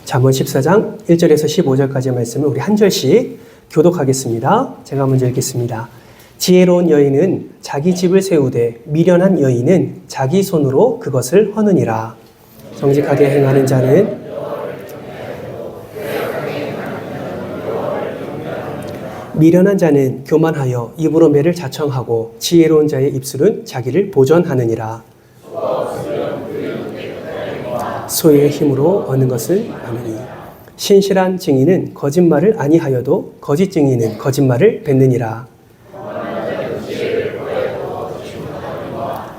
잠언 14장 1절에서 15절까지의 말씀을 우리 한 절씩 교독하겠습니다. 제가 먼저 읽겠습니다. 지혜로운 여인은 자기 집을 세우되 미련한 여인은 자기 손으로 그것을 허느니라. 정직하게 행하는 자는 미련한 자는 교만하여 입으로 매를 자청하고 지혜로운 자의 입술은 자기를 보전하느니라. 소의 힘으로 얻는 것을 아느니 신실한 증인은 거짓말을 아니하여도 거짓 증인은 거짓말을 뱉느니라.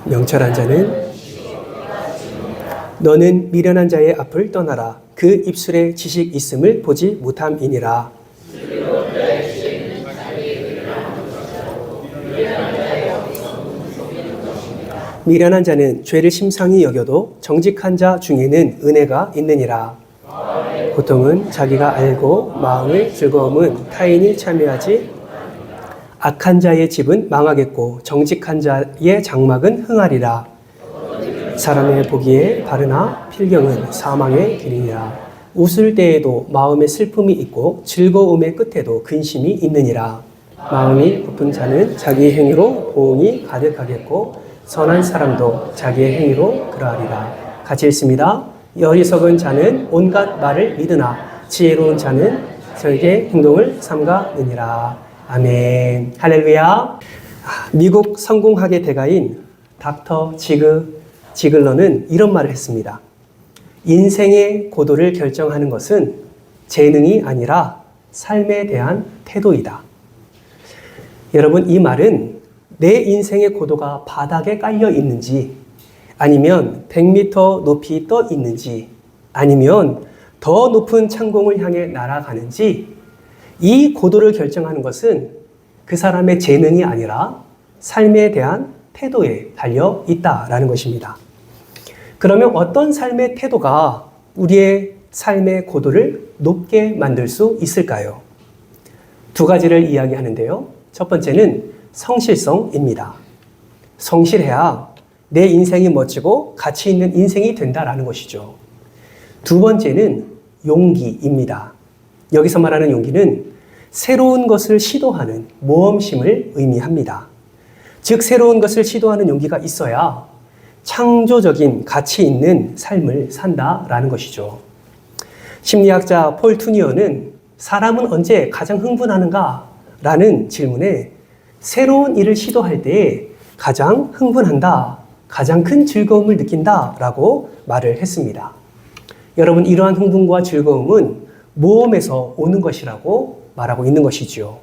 명철한 자는 너는 미련한 자의 앞을 떠나라. 그 입술에 지식 있음을 보지 못함이니라. 미련한 자는 죄를 심상히 여겨도 정직한 자 중에는 은혜가 있느니라. 고통은 자기가 알고 마음의 즐거움은 타인이 참여하지. 악한 자의 집은 망하겠고 정직한 자의 장막은 흥하리라. 사람의 보기에 바르나 필경은 사망의 길이니라. 웃을 때에도 마음에 슬픔이 있고 즐거움의 끝에도 근심이 있느니라. 마음이 고픈 자는 자기 행위로 보응이 가득하겠고 선한 사람도 자기의 행위로 그러하리라. 같이 읽습니다. 어리석은 자는 온갖 말을 믿으나 지혜로운 자는 절개 행동을 삼가느니라. 아멘. 할렐루야. 미국 성공학의 대가인 닥터 지글러는 이런 말을 했습니다. 인생의 고도를 결정하는 것은 재능이 아니라 삶에 대한 태도이다. 여러분, 이 말은 내 인생의 고도가 바닥에 깔려 있는지, 아니면 100m 높이 떠 있는지, 아니면 더 높은 창공을 향해 날아가는지, 이 고도를 결정하는 것은 그 사람의 재능이 아니라 삶에 대한 태도에 달려 있다라는 것입니다. 그러면 어떤 삶의 태도가 우리의 삶의 고도를 높게 만들 수 있을까요? 두 가지를 이야기하는데요. 첫 번째는 성실성입니다. 성실해야 내 인생이 멋지고 가치 있는 인생이 된다라는 것이죠. 두 번째는 용기입니다. 여기서 말하는 용기는 새로운 것을 시도하는 모험심을 의미합니다. 즉, 새로운 것을 시도하는 용기가 있어야 창조적인 가치 있는 삶을 산다라는 것이죠. 심리학자 폴 투니어는 사람은 언제 가장 흥분하는가? 라는 질문에 새로운 일을 시도할 때 가장 흥분한다, 가장 큰 즐거움을 느낀다 라고 말을 했습니다. 여러분, 이러한 흥분과 즐거움은 모험에서 오는 것이라고 말하고 있는 것이지요.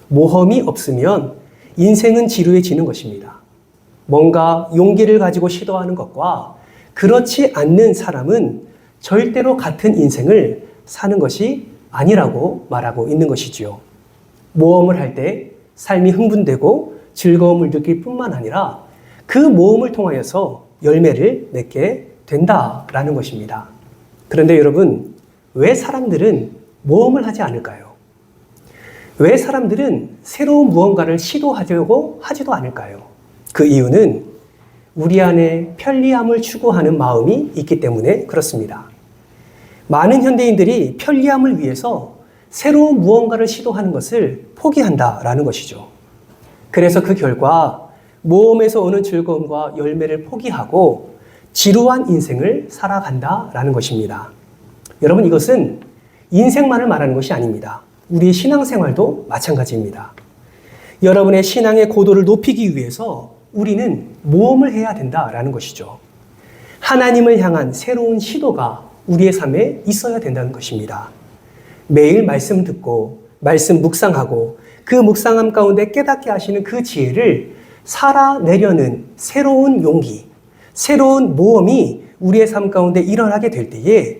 모험이 없으면 인생은 지루해지는 것입니다. 뭔가 용기를 가지고 시도하는 것과 그렇지 않는 사람은 절대로 같은 인생을 사는 것이 아니라고 말하고 있는 것이지요. 모험을 할 때 삶이 흥분되고 즐거움을 느낄 뿐만 아니라 그 모험을 통하여서 열매를 맺게 된다라는 것입니다. 그런데 여러분, 왜 사람들은 모험을 하지 않을까요? 왜 사람들은 새로운 무언가를 시도하려고 하지도 않을까요? 그 이유는 우리 안에 편리함을 추구하는 마음이 있기 때문에 그렇습니다. 많은 현대인들이 편리함을 위해서 새로운 무언가를 시도하는 것을 포기한다라는 것이죠. 그래서 그 결과 모험에서 오는 즐거움과 열매를 포기하고 지루한 인생을 살아간다라는 것입니다. 여러분, 이것은 인생만을 말하는 것이 아닙니다. 우리 신앙생활도 마찬가지입니다. 여러분의 신앙의 고도를 높이기 위해서 우리는 모험을 해야 된다라는 것이죠. 하나님을 향한 새로운 시도가 우리의 삶에 있어야 된다는 것입니다. 매일 말씀 듣고 말씀 묵상하고 그 묵상함 가운데 깨닫게 하시는 그 지혜를 살아내려는 새로운 용기, 새로운 모험이 우리의 삶 가운데 일어나게 될 때에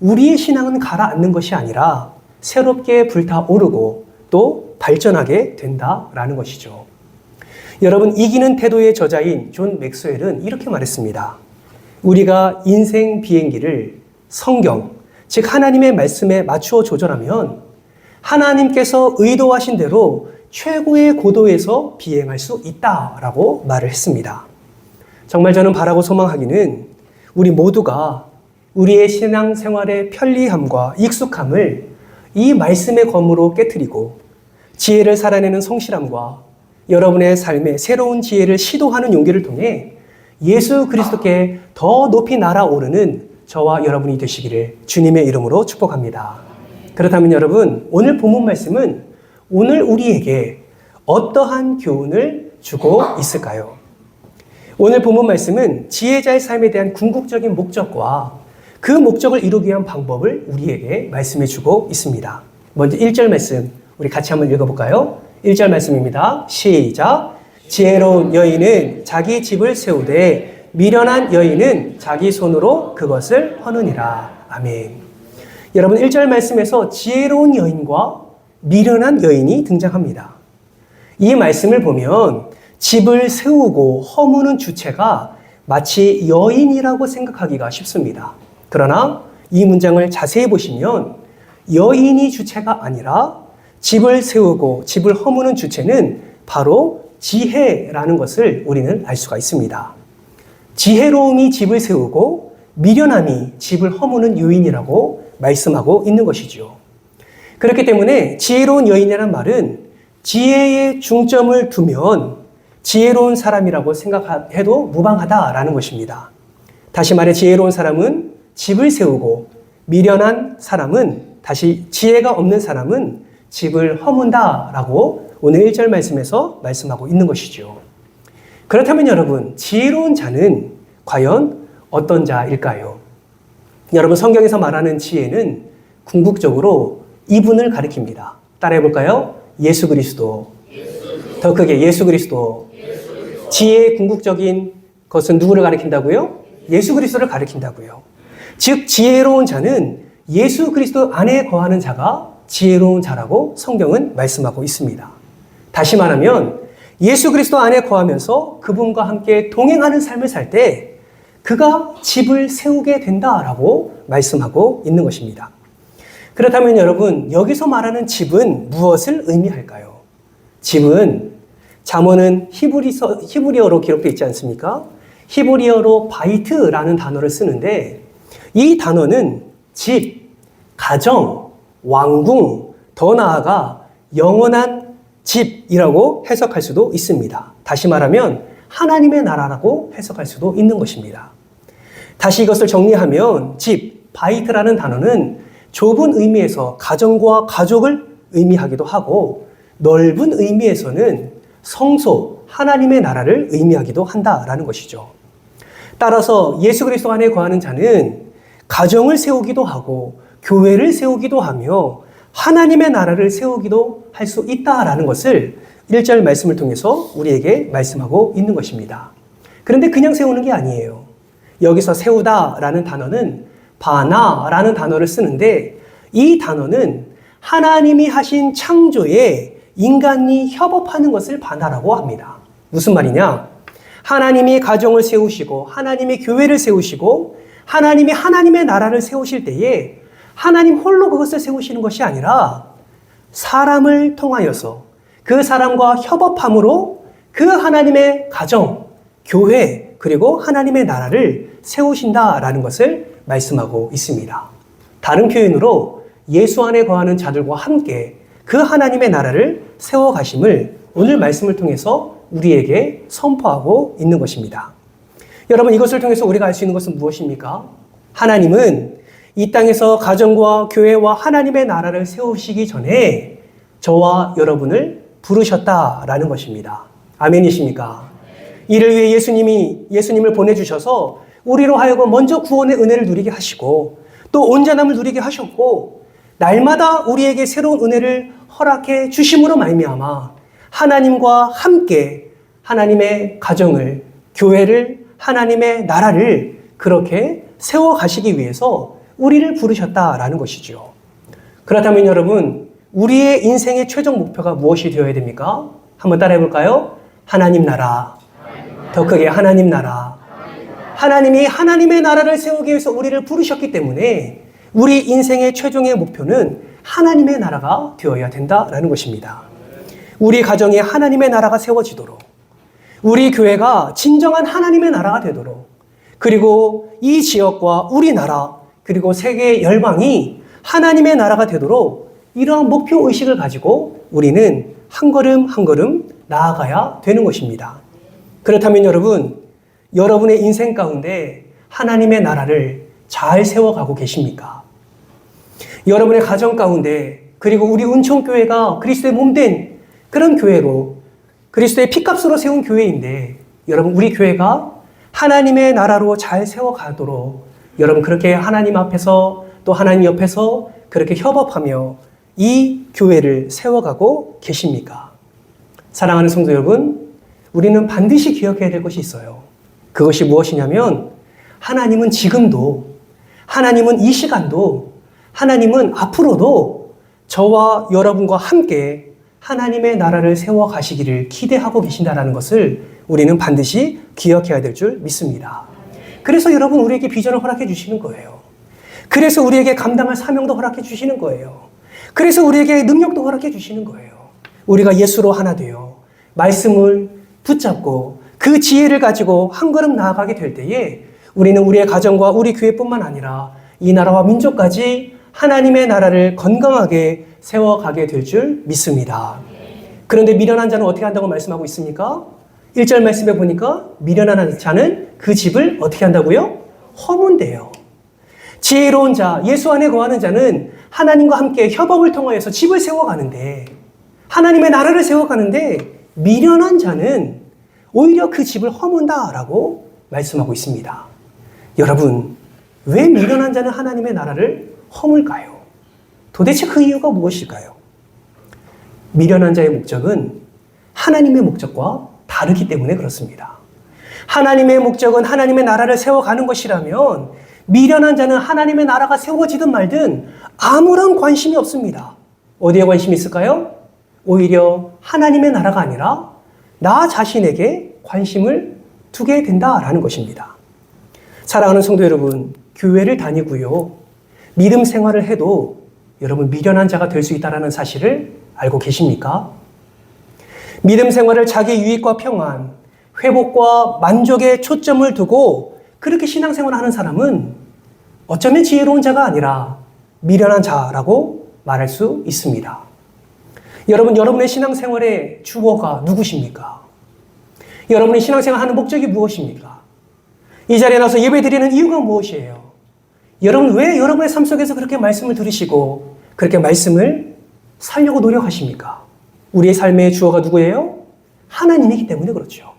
우리의 신앙은 가라앉는 것이 아니라 새롭게 불타오르고 또 발전하게 된다라는 것이죠. 여러분, 이기는 태도의 저자인 존 맥스웰은 이렇게 말했습니다. 우리가 인생 비행기를 성경, 즉 하나님의 말씀에 맞추어 조절하면 하나님께서 의도하신 대로 최고의 고도에서 비행할 수 있다라고 말을 했습니다. 정말 저는 바라고 소망하기는 우리 모두가 우리의 신앙생활의 편리함과 익숙함을 이 말씀의 검으로 깨트리고 지혜를 살아내는 성실함과 여러분의 삶에 새로운 지혜를 시도하는 용기를 통해 예수 그리스도께 더 높이 날아오르는 저와 여러분이 되시기를 주님의 이름으로 축복합니다. 그렇다면 여러분, 오늘 본문 말씀은 오늘 우리에게 어떠한 교훈을 주고 있을까요? 오늘 본문 말씀은 지혜자의 삶에 대한 궁극적인 목적과 그 목적을 이루기 위한 방법을 우리에게 말씀해 주고 있습니다. 먼저 1절 말씀 우리 같이 한번 읽어볼까요? 1절 말씀입니다. 시작. 지혜로운 여인은 자기 집을 세우되 미련한 여인은 자기 손으로 그것을 허느니라. 아멘. 여러분 1절 말씀에서 지혜로운 여인과 미련한 여인이 등장합니다. 이 말씀을 보면 집을 세우고 허무는 주체가 마치 여인이라고 생각하기가 쉽습니다. 그러나 이 문장을 자세히 보시면 여인이 주체가 아니라 집을 세우고 집을 허무는 주체는 바로 지혜라는 것을 우리는 알 수가 있습니다. 지혜로움이 집을 세우고 미련함이 집을 허무는 요인이라고 말씀하고 있는 것이죠. 그렇기 때문에 지혜로운 여인이라는 말은 지혜에 중점을 두면 지혜로운 사람이라고 생각해도 무방하다라는 것입니다. 다시 말해 지혜로운 사람은 집을 세우고 미련한 사람은 다시 지혜가 없는 사람은 집을 허문다라고 오늘 1절 말씀에서 말씀하고 있는 것이죠. 그렇다면 여러분, 지혜로운 자는 과연 어떤 자일까요? 여러분, 성경에서 말하는 지혜는 궁극적으로 이분을 가리킵니다. 따라해 볼까요? 예수 그리스도. 더 크게 예수 그리스도. 지혜의 궁극적인 것은 누구를 가리킨다고요? 예수 그리스도를 가리킨다고요. 즉 지혜로운 자는 예수 그리스도 안에 거하는 자가 지혜로운 자라고 성경은 말씀하고 있습니다. 다시 말하면 예수 그리스도 안에 거하면서 그분과 함께 동행하는 삶을 살 때 그가 집을 세우게 된다라고 말씀하고 있는 것입니다. 그렇다면 여러분, 여기서 말하는 집은 무엇을 의미할까요? 집은 잠언은 히브리어로 기록되어 있지 않습니까? 히브리어로 바이트라는 단어를 쓰는데 이 단어는 집, 가정, 왕궁, 더 나아가 영원한 집이라고 해석할 수도 있습니다. 다시 말하면 하나님의 나라라고 해석할 수도 있는 것입니다. 다시 이것을 정리하면 집, 바이트라는 단어는 좁은 의미에서 가정과 가족을 의미하기도 하고 넓은 의미에서는 성소, 하나님의 나라를 의미하기도 한다라는 것이죠. 따라서 예수 그리스도 안에 거하는 자는 가정을 세우기도 하고 교회를 세우기도 하며 하나님의 나라를 세우기도 할 수 있다라는 것을 1절 말씀을 통해서 우리에게 말씀하고 있는 것입니다. 그런데 그냥 세우는 게 아니에요. 여기서 세우다라는 단어는 바나라는 단어를 쓰는데 이 단어는 하나님이 하신 창조에 인간이 협업하는 것을 바나라고 합니다. 무슨 말이냐? 하나님이 가정을 세우시고 하나님이 교회를 세우시고 하나님이 하나님의 나라를 세우실 때에 하나님 홀로 그것을 세우시는 것이 아니라 사람을 통하여서 그 사람과 협업함으로 그 하나님의 가정, 교회, 그리고 하나님의 나라를 세우신다라는 것을 말씀하고 있습니다. 다른 표현으로 예수 안에 거하는 자들과 함께 그 하나님의 나라를 세워가심을 오늘 말씀을 통해서 우리에게 선포하고 있는 것입니다. 여러분, 이것을 통해서 우리가 알 수 있는 것은 무엇입니까? 하나님은 이 땅에서 가정과 교회와 하나님의 나라를 세우시기 전에 저와 여러분을 부르셨다라는 것입니다. 아멘이십니까? 이를 위해 예수님을 보내주셔서 우리로 하여금 먼저 구원의 은혜를 누리게 하시고 또 온전함을 누리게 하셨고 날마다 우리에게 새로운 은혜를 허락해 주심으로 말미암아 하나님과 함께 하나님의 가정을, 교회를, 하나님의 나라를 그렇게 세워가시기 위해서 우리를 부르셨다라는 것이죠. 그렇다면 여러분, 우리의 인생의 최종 목표가 무엇이 되어야 됩니까? 한번 따라해 볼까요? 하나님 나라. 더 크게 하나님 나라. 하나님이 하나님의 나라를 세우기 위해서 우리를 부르셨기 때문에 우리 인생의 최종의 목표는 하나님의 나라가 되어야 된다라는 것입니다. 우리 가정에 하나님의 나라가 세워지도록, 우리 교회가 진정한 하나님의 나라가 되도록, 그리고 이 지역과 우리나라, 그리고 세계 열방이 하나님의 나라가 되도록 이러한 목표 의식을 가지고 우리는 한 걸음 한 걸음 나아가야 되는 것입니다. 그렇다면 여러분의 인생 가운데 하나님의 나라를 잘 세워가고 계십니까? 여러분의 가정 가운데, 그리고 우리 은총교회가 그리스도의 몸된 그런 교회로, 그리스도의 피값으로 세운 교회인데, 여러분 우리 교회가 하나님의 나라로 잘 세워가도록 여러분 그렇게 하나님 앞에서 또 하나님 옆에서 그렇게 협업하며 이 교회를 세워가고 계십니까? 사랑하는 성도 여러분, 우리는 반드시 기억해야 될 것이 있어요. 그것이 무엇이냐면 하나님은 지금도, 하나님은 이 시간도, 하나님은 앞으로도 저와 여러분과 함께 하나님의 나라를 세워가시기를 기대하고 계신다는 것을 우리는 반드시 기억해야 될 줄 믿습니다. 그래서 여러분 우리에게 비전을 허락해 주시는 거예요. 그래서 우리에게 감당할 사명도 허락해 주시는 거예요. 그래서 우리에게 능력도 허락해 주시는 거예요. 우리가 예수로 하나 되어 말씀을 붙잡고 그 지혜를 가지고 한 걸음 나아가게 될 때에 우리는 우리의 가정과 우리 교회뿐만 아니라 이 나라와 민족까지 하나님의 나라를 건강하게 세워가게 될 줄 믿습니다. 그런데 미련한 자는 어떻게 한다고 말씀하고 있습니까? 1절 말씀에 보니까 미련한 자는 그 집을 어떻게 한다고요? 허문대요. 지혜로운 자, 예수 안에 거하는 자는 하나님과 함께 협업을 통하여서 집을 세워가는데, 하나님의 나라를 세워가는데 미련한 자는 오히려 그 집을 허문다라고 말씀하고 있습니다. 여러분, 왜 미련한 자는 하나님의 나라를 허물까요? 도대체 그 이유가 무엇일까요? 미련한 자의 목적은 하나님의 목적과 다르기 때문에 그렇습니다. 하나님의 목적은 하나님의 나라를 세워가는 것이라면 미련한 자는 하나님의 나라가 세워지든 말든 아무런 관심이 없습니다. 어디에 관심이 있을까요? 오히려 하나님의 나라가 아니라 나 자신에게 관심을 두게 된다라는 것입니다. 사랑하는 성도 여러분, 교회를 다니고요, 믿음 생활을 해도 여러분 미련한 자가 될 수 있다는 사실을 알고 계십니까? 믿음 생활을 자기 유익과 평안, 회복과 만족에 초점을 두고 그렇게 신앙생활을 하는 사람은 어쩌면 지혜로운 자가 아니라 미련한 자라고 말할 수 있습니다. 여러분, 여러분의 신앙생활의 주어가 누구십니까? 여러분이 신앙생활 하는 목적이 무엇입니까? 이 자리에 나와서 예배드리는 이유가 무엇이에요? 여러분, 왜 여러분의 삶 속에서 그렇게 말씀을 들으시고 그렇게 말씀을 살려고 노력하십니까? 우리의 삶의 주어가 누구예요? 하나님이기 때문에 그렇죠.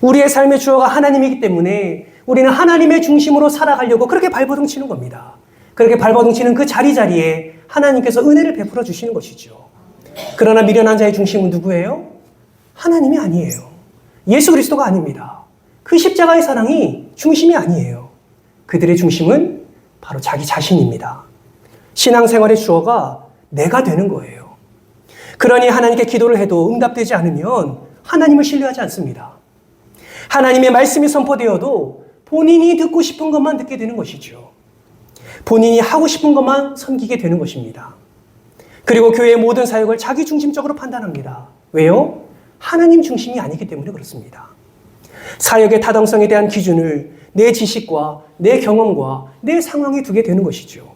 우리의 삶의 주어가 하나님이기 때문에 우리는 하나님의 중심으로 살아가려고 그렇게 발버둥 치는 겁니다. 그렇게 발버둥 치는 그 자리자리에 하나님께서 은혜를 베풀어 주시는 것이죠. 그러나 미련한 자의 중심은 누구예요? 하나님이 아니에요. 예수 그리스도가 아닙니다. 그 십자가의 사랑이 중심이 아니에요. 그들의 중심은 바로 자기 자신입니다. 신앙생활의 주어가 내가 되는 거예요. 그러니 하나님께 기도를 해도 응답되지 않으면 하나님을 신뢰하지 않습니다. 하나님의 말씀이 선포되어도 본인이 듣고 싶은 것만 듣게 되는 것이죠. 본인이 하고 싶은 것만 섬기게 되는 것입니다. 그리고 교회의 모든 사역을 자기 중심적으로 판단합니다. 왜요? 하나님 중심이 아니기 때문에 그렇습니다. 사역의 타당성에 대한 기준을 내 지식과 내 경험과 내 상황에 두게 되는 것이죠.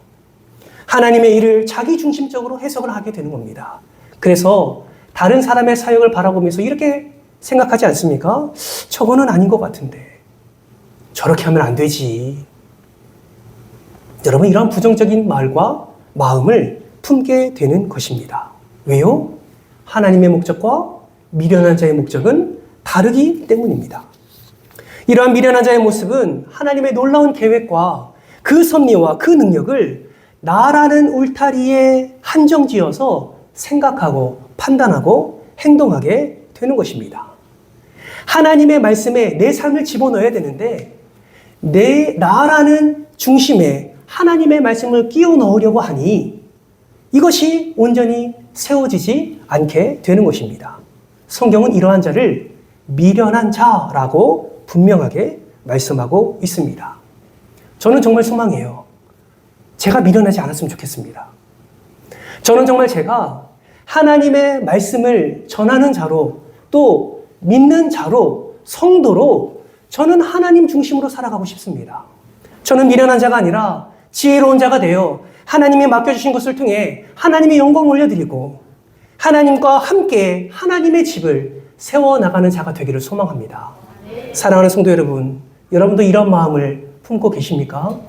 하나님의 일을 자기 중심적으로 해석을 하게 되는 겁니다. 그래서 다른 사람의 사역을 바라보면서 이렇게 생각하지 않습니까? 저거는 아닌 것 같은데 저렇게 하면 안 되지. 여러분, 이러한 부정적인 말과 마음을 품게 되는 것입니다. 왜요? 하나님의 목적과 미련한 자의 목적은 다르기 때문입니다. 이러한 미련한 자의 모습은 하나님의 놀라운 계획과 그 섭리와 그 능력을 나라는 울타리에 한정지어서 생각하고 판단하고 행동하게 되는 것입니다. 하나님의 말씀에 내 삶을 집어넣어야 되는데 나라는 중심에 하나님의 말씀을 끼워 넣으려고 하니 이것이 온전히 세워지지 않게 되는 것입니다. 성경은 이러한 자를 미련한 자라고 분명하게 말씀하고 있습니다. 저는 정말 소망해요. 제가 미련하지 않았으면 좋겠습니다. 저는 정말 제가 하나님의 말씀을 전하는 자로, 또 믿는 자로, 성도로 저는 하나님 중심으로 살아가고 싶습니다. 저는 미련한 자가 아니라 지혜로운 자가 되어 하나님이 맡겨주신 것을 통해 하나님의 영광을 올려드리고 하나님과 함께 하나님의 집을 세워나가는 자가 되기를 소망합니다. 사랑하는 성도 여러분, 여러분도 이런 마음을 품고 계십니까?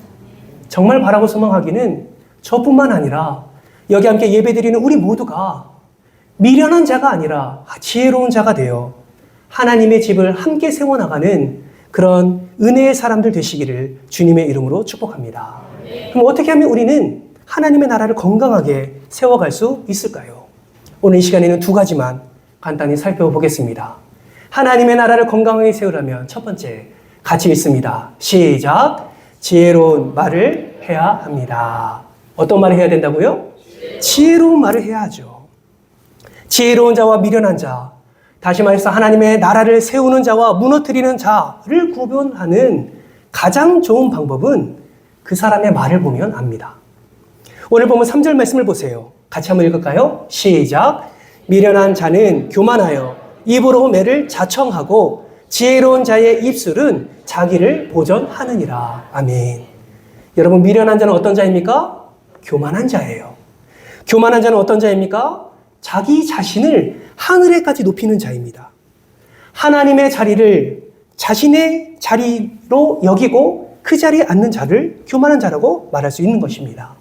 정말 바라고 소망하기는 저뿐만 아니라 여기 함께 예배드리는 우리 모두가 미련한 자가 아니라 지혜로운 자가 되어 하나님의 집을 함께 세워나가는 그런 은혜의 사람들 되시기를 주님의 이름으로 축복합니다. 그럼 어떻게 하면 우리는 하나님의 나라를 건강하게 세워갈 수 있을까요? 오늘 이 시간에는 두 가지만 간단히 살펴보겠습니다. 하나님의 나라를 건강하게 세우려면 첫 번째, 같이 읽습니다. 시작! 지혜로운 말을 해야 합니다. 어떤 말을 해야 된다고요? 지혜로운 말을 해야 하죠. 지혜로운 자와 미련한 자, 다시 말해서 하나님의 나라를 세우는 자와 무너뜨리는 자를 구분하는 가장 좋은 방법은 그 사람의 말을 보면 압니다. 오늘 보면 3절 말씀을 보세요. 같이 한번 읽을까요? 시작! 미련한 자는 교만하여 입으로 매를 자청하고 지혜로운 자의 입술은 자기를 보전하느니라. 아멘. 여러분, 미련한 자는 어떤 자입니까? 교만한 자예요. 교만한 자는 어떤 자입니까? 자기 자신을 하늘에까지 높이는 자입니다. 하나님의 자리를 자신의 자리로 여기고 그 자리에 앉는 자를 교만한 자라고 말할 수 있는 것입니다.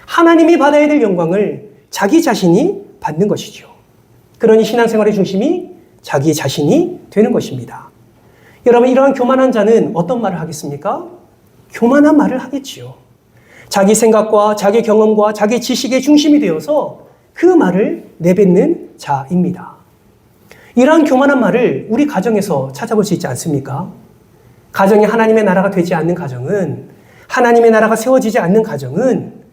하나님이 받아야 될 영광을 자기 자신이 받는 것이죠. 그러니 신앙생활의 중심이 자기 자신이 되는 것입니다. 여러분, 이러한 교만한 자는 어떤 말을 하겠습니까? 교만한 말을 하겠지요. 자기 생각과 자기 경험과 자기 지식의 중심이 되어서 그 말을 내뱉는 자입니다. 이러한 교만한 말을 우리 가정에서 찾아볼 수 있지 않습니까? 가정이 하나님의 나라가 되지 않는 가정은, 하나님의 나라가 세워지지 않는 가정은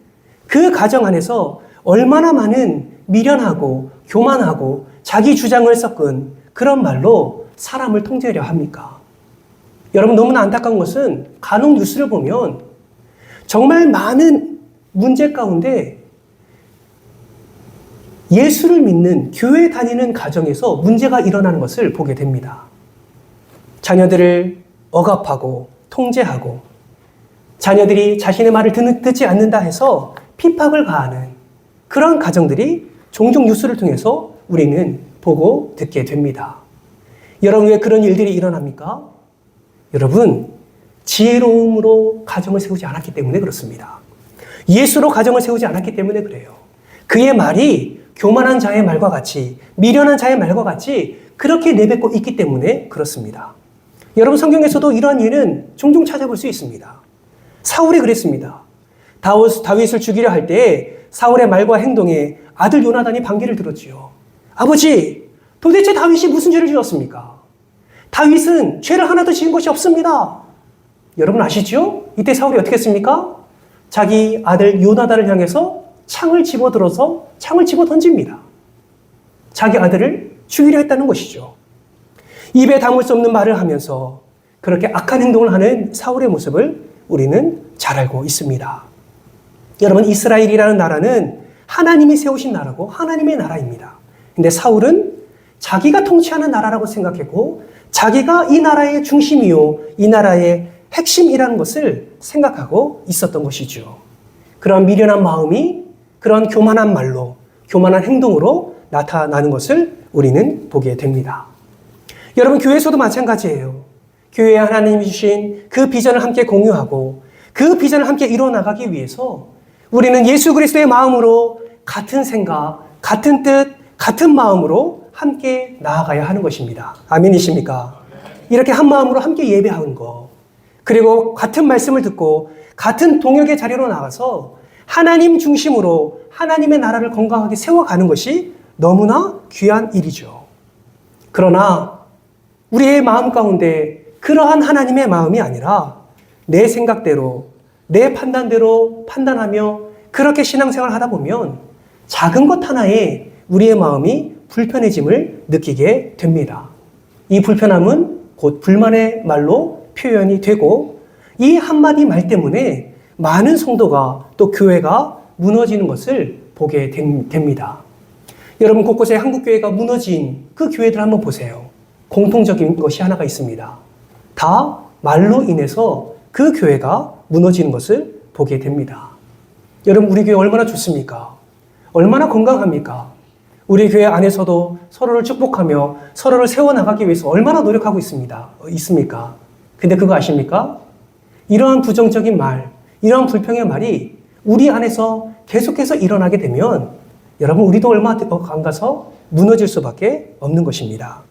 그 가정 안에서 얼마나 많은 미련하고 교만하고 자기 주장을 섞은 그런 말로 사람을 통제하려 합니까? 여러분, 너무나 안타까운 것은 간혹 뉴스를 보면 정말 많은 문제 가운데 예수를 믿는 교회 다니는 가정에서 문제가 일어나는 것을 보게 됩니다. 자녀들을 억압하고 통제하고 자녀들이 자신의 말을 듣지 않는다 해서 핍박을 가하는 그런 가정들이 종종 뉴스를 통해서 우리는 보고 듣게 됩니다. 여러분, 왜 그런 일들이 일어납니까? 여러분, 지혜로움으로 가정을 세우지 않았기 때문에 그렇습니다. 예수로 가정을 세우지 않았기 때문에 그래요. 그의 말이 교만한 자의 말과 같이, 미련한 자의 말과 같이 그렇게 내뱉고 있기 때문에 그렇습니다. 여러분, 성경에서도 이러한 예는 종종 찾아볼 수 있습니다. 사울이 그랬습니다. 다윗을 죽이려 할 때 사울의 말과 행동에 아들 요나단이 반기를 들었지요. 아버지, 도대체 다윗이 무슨 죄를 지었습니까? 다윗은 죄를 하나도 지은 것이 없습니다. 여러분 아시죠? 이때 사울이 어떻게 했습니까? 자기 아들 요나단을 향해서 창을 집어 던집니다. 자기 아들을 죽이려 했다는 것이죠. 입에 담을 수 없는 말을 하면서 그렇게 악한 행동을 하는 사울의 모습을 우리는 잘 알고 있습니다. 여러분, 이스라엘이라는 나라는 하나님이 세우신 나라고 하나님의 나라입니다. 근데 사울은 자기가 통치하는 나라라고 생각했고 자기가 이 나라의 중심이요, 이 나라의 핵심이라는 것을 생각하고 있었던 것이죠. 그런 미련한 마음이 그런 교만한 말로, 교만한 행동으로 나타나는 것을 우리는 보게 됩니다. 여러분, 교회에서도 마찬가지예요. 교회에 하나님이 주신 그 비전을 함께 공유하고 그 비전을 함께 이뤄나가기 위해서 우리는 예수 그리스도의 마음으로 같은 생각, 같은 뜻, 같은 마음으로 함께 나아가야 하는 것입니다. 아멘이십니까? 이렇게 한 마음으로 함께 예배하는 것, 그리고 같은 말씀을 듣고 같은 동역의 자리로 나가서 하나님 중심으로 하나님의 나라를 건강하게 세워가는 것이 너무나 귀한 일이죠. 그러나 우리의 마음 가운데 그러한 하나님의 마음이 아니라 내 생각대로, 내 판단대로 판단하며 그렇게 신앙생활을 하다 보면 작은 것 하나에 우리의 마음이 불편해짐을 느끼게 됩니다. 이 불편함은 곧 불만의 말로 표현이 되고 이 한마디 말 때문에 많은 성도가 또 교회가 무너지는 것을 보게 됩니다. 여러분, 곳곳에 한국교회가 무너진 그 교회들 한번 보세요. 공통적인 것이 하나가 있습니다. 다 말로 인해서 그 교회가 무너지는 것을 보게 됩니다. 여러분, 우리 교회 얼마나 좋습니까? 얼마나 건강합니까? 우리 교회 안에서도 서로를 축복하며 서로를 세워나가기 위해서 얼마나 노력하고 있습니까? 근데 그거 아십니까? 이러한 부정적인 말, 이러한 불평의 말이 우리 안에서 계속해서 일어나게 되면 여러분, 우리도 얼마 안 가서 무너질 수밖에 없는 것입니다.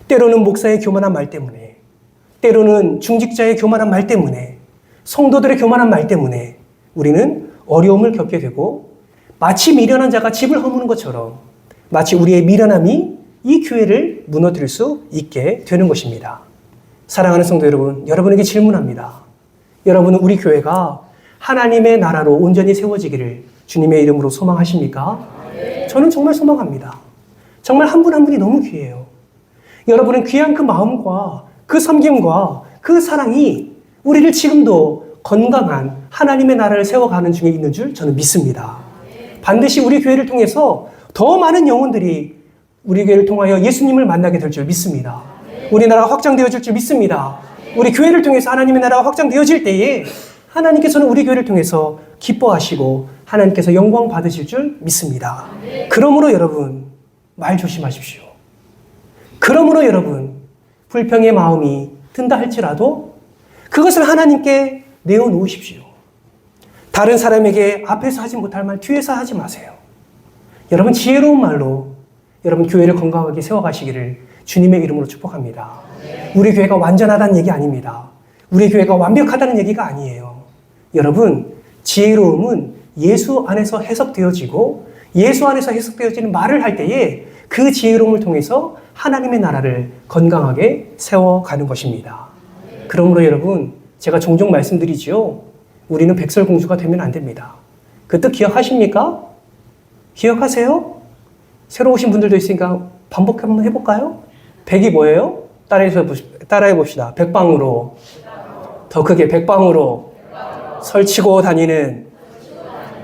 때로는 목사의 교만한 말 때문에, 때로는 중직자의 교만한 말 때문에, 성도들의 교만한 말 때문에 우리는 어려움을 겪게 되고 마치 미련한 자가 집을 허무는 것처럼 마치 우리의 미련함이 이 교회를 무너뜨릴 수 있게 되는 것입니다. 사랑하는 성도 여러분, 여러분에게 질문합니다. 여러분은 우리 교회가 하나님의 나라로 온전히 세워지기를 주님의 이름으로 소망하십니까? 저는 정말 소망합니다. 정말 한 분 한 분이 너무 귀해요. 여러분은 귀한 그 마음과 그 섬김과 그 사랑이 우리를 지금도 건강한 하나님의 나라를 세워가는 중에 있는 줄 저는 믿습니다. 반드시 우리 교회를 통해서 더 많은 영혼들이 우리 교회를 통하여 예수님을 만나게 될 줄 믿습니다. 우리나라가 확장되어질 줄 믿습니다. 우리 교회를 통해서 하나님의 나라가 확장되어질 때에 하나님께서는 우리 교회를 통해서 기뻐하시고 하나님께서 영광 받으실 줄 믿습니다. 그러므로 여러분, 말 조심하십시오. 그러므로 여러분, 불평의 마음이 든다 할지라도 그것을 하나님께 내어놓으십시오. 다른 사람에게 앞에서 하지 못할 말 뒤에서 하지 마세요. 여러분, 지혜로운 말로 여러분 교회를 건강하게 세워가시기를 주님의 이름으로 축복합니다. 우리 교회가 완전하다는 얘기 아닙니다. 우리 교회가 완벽하다는 얘기가 아니에요. 여러분, 지혜로움은 예수 안에서 해석되어지고 예수 안에서 해석되어지는 말을 할 때에 그 지혜로움을 통해서 하나님의 나라를 건강하게 세워가는 것입니다. 그러므로 여러분, 제가 종종 말씀드리지요. 우리는 백설공주가 되면 안 됩니다. 그 뜻 기억하십니까? 기억하세요? 새로 오신 분들도 있으니까 반복 한번 해볼까요? 백이 뭐예요? 따라해 봅시다. 백방으로, 더 크게 백방으로 설치고 다니는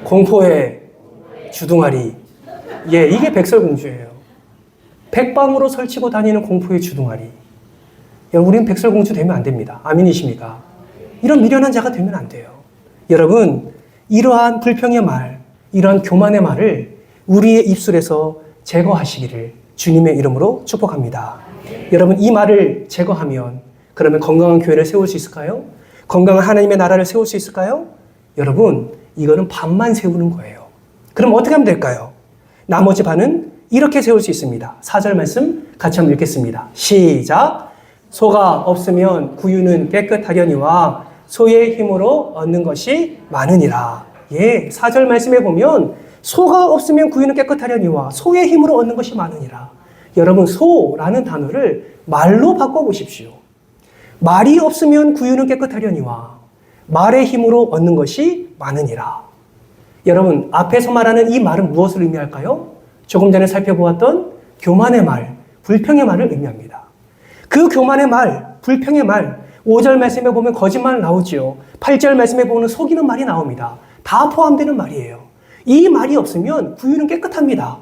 공포의 주둥아리. 예, 이게 백설공주예요. 백방으로 설치고 다니는 공포의 주둥아리. 여러분, 우리는 백설공주 되면 안 됩니다. 아멘이십니까? 이런 미련한 자가 되면 안 돼요. 여러분, 이러한 불평의 말, 이러한 교만의 말을 우리의 입술에서 제거하시기를 주님의 이름으로 축복합니다. 여러분, 이 말을 제거하면 그러면 건강한 교회를 세울 수 있을까요? 건강한 하나님의 나라를 세울 수 있을까요? 여러분, 이거는 반만 세우는 거예요. 그럼 어떻게 하면 될까요? 나머지 반은 이렇게 세울 수 있습니다. 4절 말씀 같이 한번 읽겠습니다. 시작! 소가 없으면 구유는 깨끗하려니와 소의 힘으로 얻는 것이 많으니라. 예, 4절 말씀에 보면 소가 없으면 구유는 깨끗하려니와 소의 힘으로 얻는 것이 많으니라. 여러분, 소라는 단어를 말로 바꿔보십시오. 말이 없으면 구유는 깨끗하려니와 말의 힘으로 얻는 것이 많으니라. 여러분, 앞에서 말하는 이 말은 무엇을 의미할까요? 조금 전에 살펴보았던 교만의 말, 불평의 말을 의미합니다. 그 교만의 말, 불평의 말, 5절 말씀에 보면 거짓말 나오지요. 8절 말씀에 보면 속이는 말이 나옵니다. 다 포함되는 말이에요. 이 말이 없으면 구유는 깨끗합니다.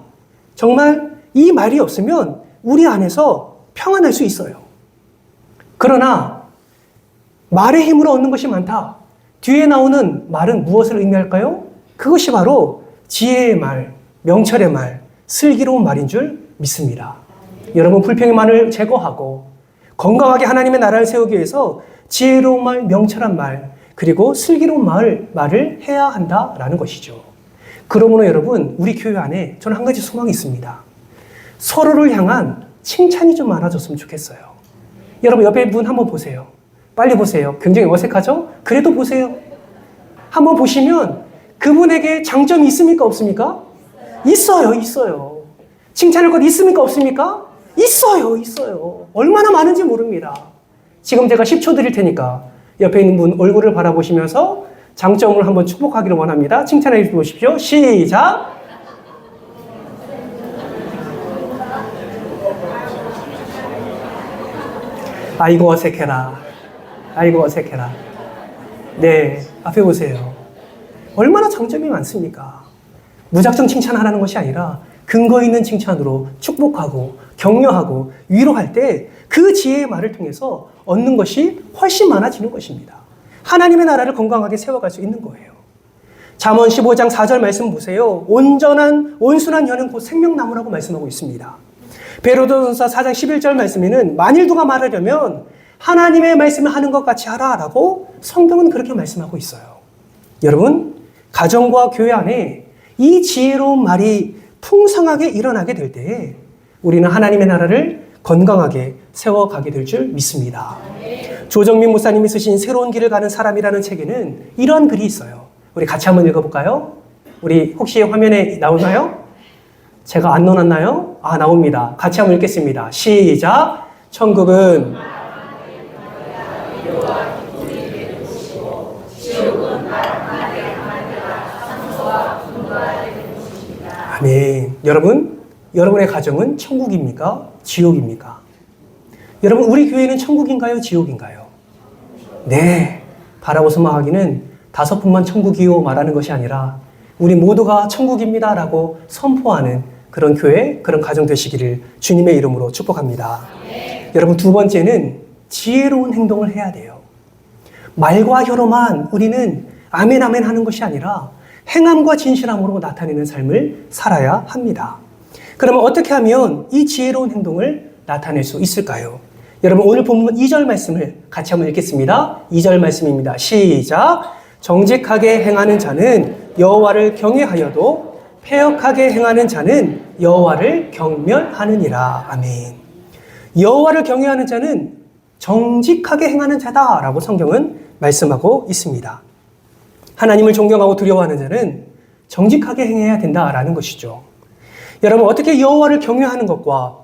정말 이 말이 없으면 우리 안에서 평안할 수 있어요. 그러나 말의 힘으로 얻는 것이 많다. 뒤에 나오는 말은 무엇을 의미할까요? 그것이 바로 지혜의 말, 명철의 말, 슬기로운 말인 줄 믿습니다. 여러분, 불평의 말을 제거하고 건강하게 하나님의 나라를 세우기 위해서 지혜로운 말, 명철한 말, 그리고 슬기로운 말을 해야 한다라는 것이죠. 그러므로 여러분, 우리 교회 안에 저는 한 가지 소망이 있습니다. 서로를 향한 칭찬이 좀 많아졌으면 좋겠어요. 여러분, 옆에 분 한번 보세요. 빨리 보세요. 굉장히 어색하죠? 그래도 보세요. 한번 보시면 그분에게 장점이 있습니까? 없습니까? 있어요. 있어요. 칭찬할 것 있습니까? 없습니까? 있어요. 있어요. 얼마나 많은지 모릅니다. 지금 제가 10초 드릴 테니까 옆에 있는 분 얼굴을 바라보시면서 장점을 한번 축복하기를 원합니다. 칭찬해 보십시오. 시작! 아이고 어색해라. 아이고 어색해라. 네, 앞에 보세요. 얼마나 장점이 많습니까? 무작정 칭찬하라는 것이 아니라 근거 있는 칭찬으로 축복하고 격려하고 위로할 때 그 지혜의 말을 통해서 얻는 것이 훨씬 많아지는 것입니다. 하나님의 나라를 건강하게 세워갈 수 있는 거예요. 잠언 15장 4절 말씀 보세요. 온순한 혀는 곧 생명나무라고 말씀하고 있습니다. 베드로전서 4장 11절 말씀에는 만일 누가 말하려면 하나님의 말씀을 하는 것 같이 하라라고 성경은 그렇게 말씀하고 있어요. 여러분, 가정과 교회 안에 이 지혜로운 말이 풍성하게 일어나게 될 때에 우리는 하나님의 나라를 건강하게 세워가게 될 줄 믿습니다. 조정민 목사님이 쓰신 새로운 길을 가는 사람이라는 책에는 이런 글이 있어요. 우리 같이 한번 읽어볼까요? 우리 혹시 화면에 나오나요? 제가 안 넣어놨나요? 나옵니다. 같이 한번 읽겠습니다. 시작! 천국은 아멘. 여러분, 여러분의 가정은 천국입니까? 지옥입니까? 여러분, 우리 교회는 천국인가요? 지옥인가요? 네. 바라보서 말하기는 5분만 천국이요 말하는 것이 아니라 우리 모두가 천국입니다라고 선포하는 그런 교회, 그런 가정 되시기를 주님의 이름으로 축복합니다. 여러분, 두 번째는 지혜로운 행동을 해야 돼요. 말과 혀로만 우리는 아멘 아멘 하는 것이 아니라 행함과 진실함으로 나타내는 삶을 살아야 합니다. 그러면 어떻게 하면 이 지혜로운 행동을 나타낼 수 있을까요? 여러분, 오늘 본문 2절 말씀을 같이 한번 읽겠습니다. 2절 말씀입니다. 시작! 정직하게 행하는 자는 여호와를 경외하여도 패역하게 행하는 자는 여호와를 경멸하느니라. 아멘. 여호와를 경외하는 자는 정직하게 행하는 자다라고 성경은 말씀하고 있습니다. 하나님을 존경하고 두려워하는 자는 정직하게 행해야 된다라는 것이죠. 여러분, 어떻게 여호와를 경외하는 것과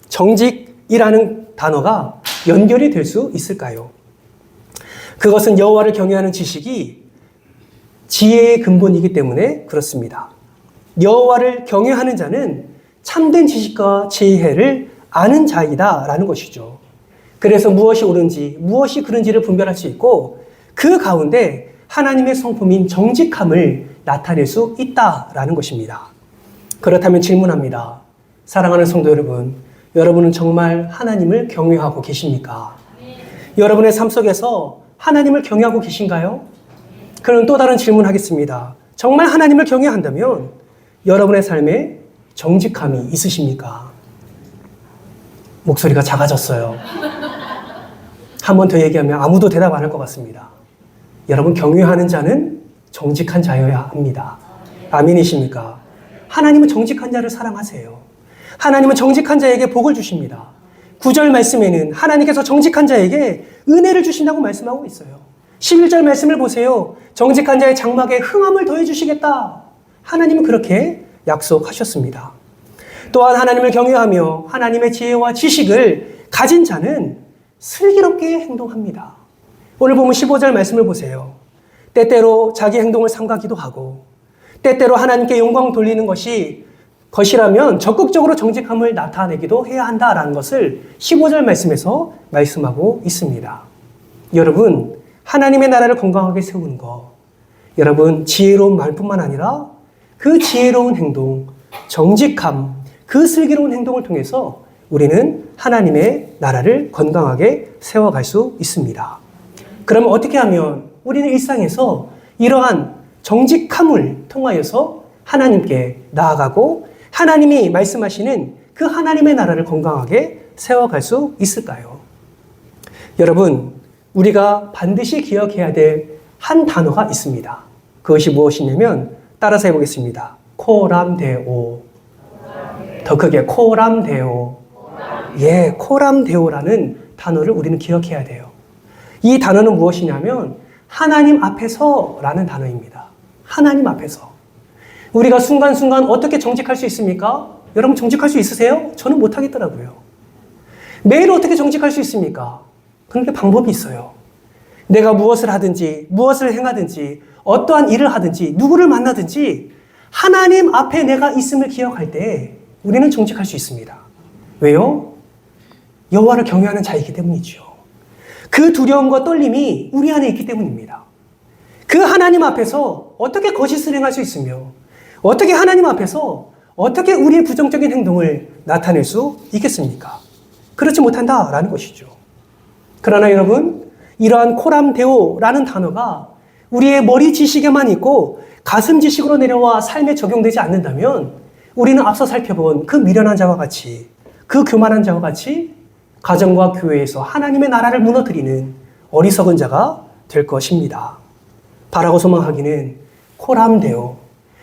정직이라는 단어가 연결이 될 수 있을까요? 그것은 여호와를 경외하는 지식이 지혜의 근본이기 때문에 그렇습니다. 여호와를 경외하는 자는 참된 지식과 지혜를 아는 자이다라는 것이죠. 그래서 무엇이 옳은지, 무엇이 그른지를 분별할 수 있고 그 가운데 하나님의 성품인 정직함을 나타낼 수 있다라는 것입니다. 그렇다면 질문합니다. 사랑하는 성도 여러분, 여러분은 정말 하나님을 경외하고 계십니까? 여러분의 삶 속에서 하나님을 경외하고 계신가요? 그럼 또 다른 질문하겠습니다. 정말 하나님을 경외한다면 여러분의 삶에 정직함이 있으십니까? 목소리가 작아졌어요. 한 번 더 얘기하면 아무도 대답 안 할 것 같습니다. 여러분, 경외하는 자는 정직한 자여야 합니다. 아멘이십니까? 하나님은 정직한 자를 사랑하세요. 하나님은 정직한 자에게 복을 주십니다. 9절 말씀에는 하나님께서 정직한 자에게 은혜를 주신다고 말씀하고 있어요. 11절 말씀을 보세요. 정직한 자의 장막에 흥함을 더해 주시겠다. 하나님은 그렇게 약속하셨습니다. 또한 하나님을 경외하며 하나님의 지혜와 지식을 가진 자는 슬기롭게 행동합니다. 오늘 보면 15절 말씀을 보세요. 때때로 자기 행동을 삼가기도 하고 때때로 하나님께 영광 돌리는 것이라면 적극적으로 정직함을 나타내기도 해야 한다라는 것을 15절 말씀에서 말씀하고 있습니다. 여러분, 하나님의 나라를 건강하게 세우는 것, 여러분, 지혜로운 말뿐만 아니라 그 지혜로운 행동, 정직함, 그 슬기로운 행동을 통해서 우리는 하나님의 나라를 건강하게 세워갈 수 있습니다. 그러면 어떻게 하면 우리는 일상에서 이러한 정직함을 통하여서 하나님께 나아가고 하나님이 말씀하시는 그 하나님의 나라를 건강하게 세워갈 수 있을까요? 여러분, 우리가 반드시 기억해야 될 한 단어가 있습니다. 그것이 무엇이냐면 따라서 해보겠습니다. 코람데오. 더 크게 코람데오. 예, 코람데오라는 단어를 우리는 기억해야 돼요. 이 단어는 무엇이냐면 하나님 앞에서라는 단어입니다. 하나님 앞에서. 우리가 순간순간 어떻게 정직할 수 있습니까? 여러분, 정직할 수 있으세요? 저는 못하겠더라고요. 매일 어떻게 정직할 수 있습니까? 그런데 방법이 있어요. 내가 무엇을 하든지 무엇을 행하든지 어떠한 일을 하든지 누구를 만나든지 하나님 앞에 내가 있음을 기억할 때 우리는 정직할 수 있습니다. 왜요? 여호와를 경외하는 자이기 때문이죠. 그 두려움과 떨림이 우리 안에 있기 때문입니다. 그 하나님 앞에서 어떻게 거짓을 행할 수 있으며 어떻게 하나님 앞에서 어떻게 우리의 부정적인 행동을 나타낼 수 있겠습니까? 그렇지 못한다라는 것이죠. 그러나 여러분, 이러한 코람데오라는 단어가 우리의 머리 지식에만 있고 가슴 지식으로 내려와 삶에 적용되지 않는다면 우리는 앞서 살펴본 그 미련한 자와 같이, 그 교만한 자와 같이 가정과 교회에서 하나님의 나라를 무너뜨리는 어리석은 자가 될 것입니다. 바라고 소망하기는 코람데오,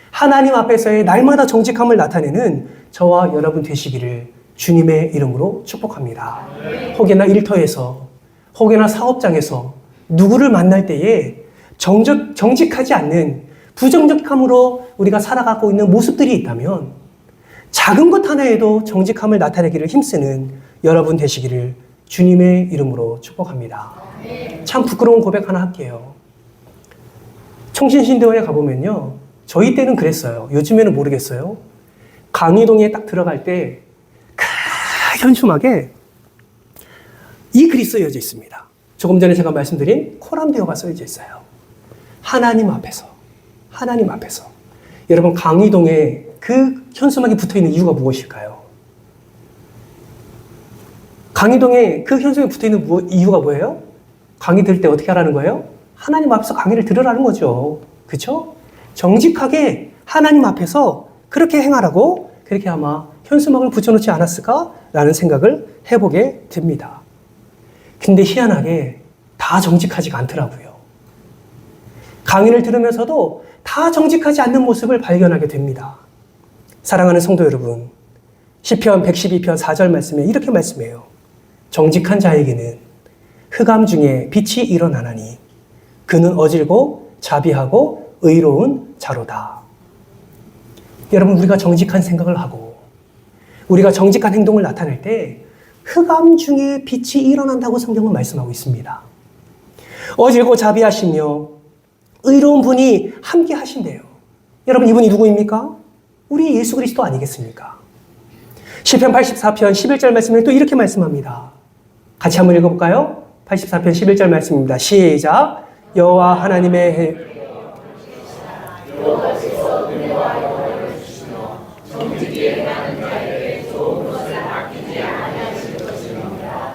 하나님 앞에서의 날마다 정직함을 나타내는 저와 여러분 되시기를 주님의 이름으로 축복합니다. 혹여나 일터에서, 혹여나 사업장에서 누구를 만날 때에 정직하지 않는 부정직함으로 우리가 살아가고 있는 모습들이 있다면 작은 것 하나에도 정직함을 나타내기를 힘쓰는 여러분 되시기를 주님의 이름으로 축복합니다. 참 부끄러운 고백 하나 할게요. 총신신대원에 가보면요, 저희 때는 그랬어요. 요즘에는 모르겠어요. 강의동에 딱 들어갈 때 현수막에 이 글이 쓰여져 있습니다. 조금 전에 제가 말씀드린 코람데오가 쓰여져 있어요. 하나님 앞에서, 하나님 앞에서. 여러분, 강의동에 그 현수막이 붙어있는 이유가 무엇일까요? 강의동에 그 현수막이 붙어있는 이유가 뭐예요? 강의 들을 때 어떻게 하라는 거예요? 하나님 앞에서 강의를 들으라는 거죠. 그렇죠? 정직하게 하나님 앞에서 그렇게 행하라고 그렇게 아마 현수막을 붙여놓지 않았을까라는 생각을 해보게 됩니다. 근데 희한하게 다 정직하지가 않더라고요. 강의를 들으면서도 다 정직하지 않는 모습을 발견하게 됩니다. 사랑하는 성도 여러분, 시편 112편 4절 말씀에 이렇게 말씀해요. 정직한 자에게는 흑암 중에 빛이 일어나나니 그는 어질고 자비하고 의로운 자로다. 여러분, 우리가 정직한 생각을 하고 우리가 정직한 행동을 나타낼 때 흑암 중에 빛이 일어난다고 성경은 말씀하고 있습니다. 어질고 자비하시며 의로운 분이 함께 하신대요. 여러분, 이분이 누구입니까? 우리 예수 그리스도 아니겠습니까? 시편 84편 11절 말씀에 또 이렇게 말씀합니다. 같이 한번 읽어볼까요? 84편 11절 말씀입니다. 시작. 여호와 하나님의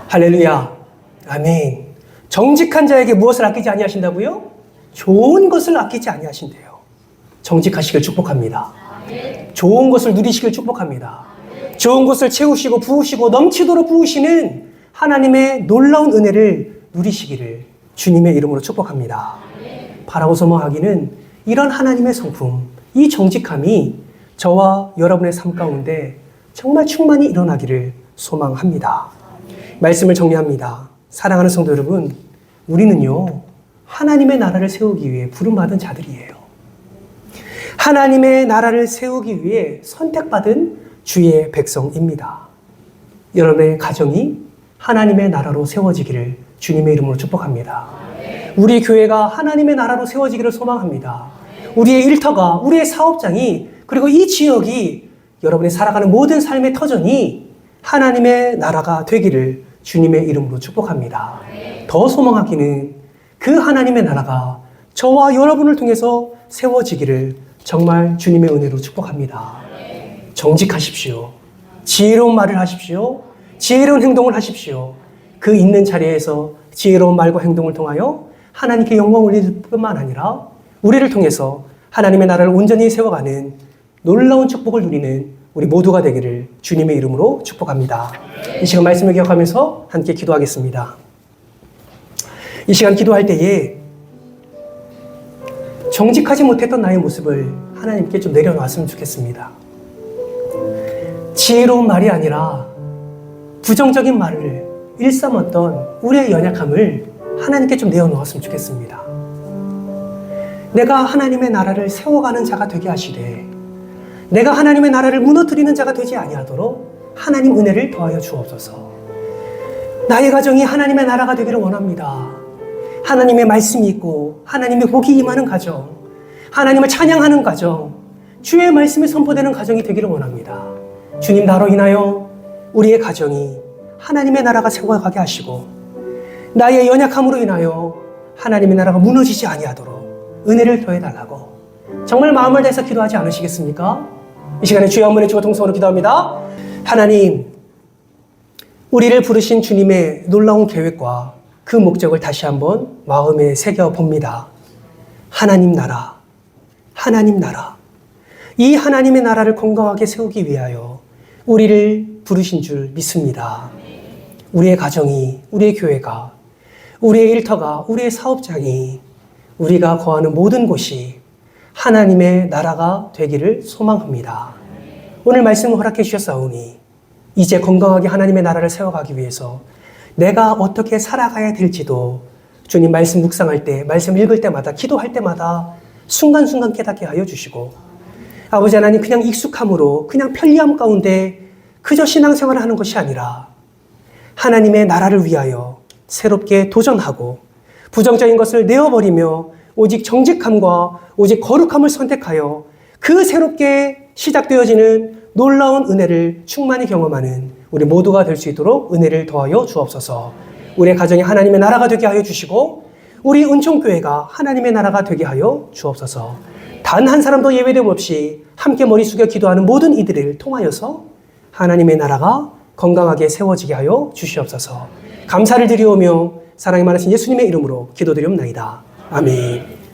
할렐루야. 아멘. 정직한 자에게 무엇을 아끼지 아니하신다고요? 좋은 것을 아끼지 아니하신대요. 정직하시길 축복합니다. 좋은 것을 누리시길 축복합니다. 좋은 것을 채우시고 부으시고 넘치도록 부으시는 하나님의 놀라운 은혜를 누리시기를 주님의 이름으로 축복합니다. 바라고 소망하기는 이런 하나님의 성품, 이 정직함이 저와 여러분의 삶 가운데 정말 충만히 일어나기를 소망합니다. 말씀을 정리합니다. 사랑하는 성도 여러분, 우리는요, 하나님의 나라를 세우기 위해 부름받은 자들이에요. 하나님의 나라를 세우기 위해 선택받은 주의 백성입니다. 여러분의 가정이 하나님의 나라로 세워지기를 주님의 이름으로 축복합니다. 우리 교회가 하나님의 나라로 세워지기를 소망합니다. 우리의 일터가, 우리의 사업장이, 그리고 이 지역이, 여러분이 살아가는 모든 삶의 터전이 하나님의 나라가 되기를 주님의 이름으로 축복합니다. 더 소망하기는 그 하나님의 나라가 저와 여러분을 통해서 세워지기를 정말 주님의 은혜로 축복합니다. 정직하십시오. 지혜로운 말을 하십시오. 지혜로운 행동을 하십시오. 그 있는 자리에서 지혜로운 말과 행동을 통하여 하나님께 영광 올릴 뿐만 아니라 우리를 통해서 하나님의 나라를 온전히 세워가는 놀라운 축복을 누리는 우리 모두가 되기를 주님의 이름으로 축복합니다. 이 시간 말씀을 기억하면서 함께 기도하겠습니다. 이 시간 기도할 때에 정직하지 못했던 나의 모습을 하나님께 좀 내려놨으면 좋겠습니다. 지혜로운 말이 아니라 부정적인 말을 일삼았던 우리의 연약함을 하나님께 좀 내어놓았으면 좋겠습니다. 내가 하나님의 나라를 세워가는 자가 되게 하시되 내가 하나님의 나라를 무너뜨리는 자가 되지 아니하도록 하나님 은혜를 더하여 주옵소서. 나의 가정이 하나님의 나라가 되기를 원합니다. 하나님의 말씀이 있고 하나님의 복이 임하는 가정, 하나님을 찬양하는 가정, 주의 말씀이 선포되는 가정이 되기를 원합니다. 주님, 나로 인하여 우리의 가정이 하나님의 나라가 세워가게 하시고 나의 연약함으로 인하여 하나님의 나라가 무너지지 아니하도록 은혜를 더해달라고 정말 마음을 다해서 기도하지 않으시겠습니까? 이 시간에 주여 한번 해주고 통성으로 기도합니다. 하나님, 우리를 부르신 주님의 놀라운 계획과 그 목적을 다시 한번 마음에 새겨봅니다. 하나님 나라, 하나님 나라. 이 하나님의 나라를 건강하게 세우기 위하여 우리를 부르신 줄 믿습니다. 우리의 가정이, 우리의 교회가, 우리의 일터가, 우리의 사업장이, 우리가 거하는 모든 곳이 하나님의 나라가 되기를 소망합니다. 오늘 말씀을 허락해 주셨사오니 이제 건강하게 하나님의 나라를 세워가기 위해서 내가 어떻게 살아가야 될지도 주님 말씀 묵상할 때, 말씀 읽을 때마다, 기도할 때마다 순간순간 깨닫게 하여 주시고, 아버지 하나님, 그냥 익숙함으로, 그냥 편리함 가운데 그저 신앙생활을 하는 것이 아니라 하나님의 나라를 위하여 새롭게 도전하고 부정적인 것을 내어버리며 오직 정직함과 오직 거룩함을 선택하여 그 새롭게 시작되어지는 놀라운 은혜를 충만히 경험하는 우리 모두가 될 수 있도록 은혜를 더하여 주옵소서. 우리의 가정이 하나님의 나라가 되게 하여 주시고 우리 은총교회가 하나님의 나라가 되게 하여 주옵소서. 단 한 사람도 예외됨 없이 함께 머리 숙여 기도하는 모든 이들을 통하여서 하나님의 나라가 건강하게 세워지게 하여 주시옵소서. 감사를 드리오며 사랑이 많으신 예수님의 이름으로 기도드리옵나이다. 아멘.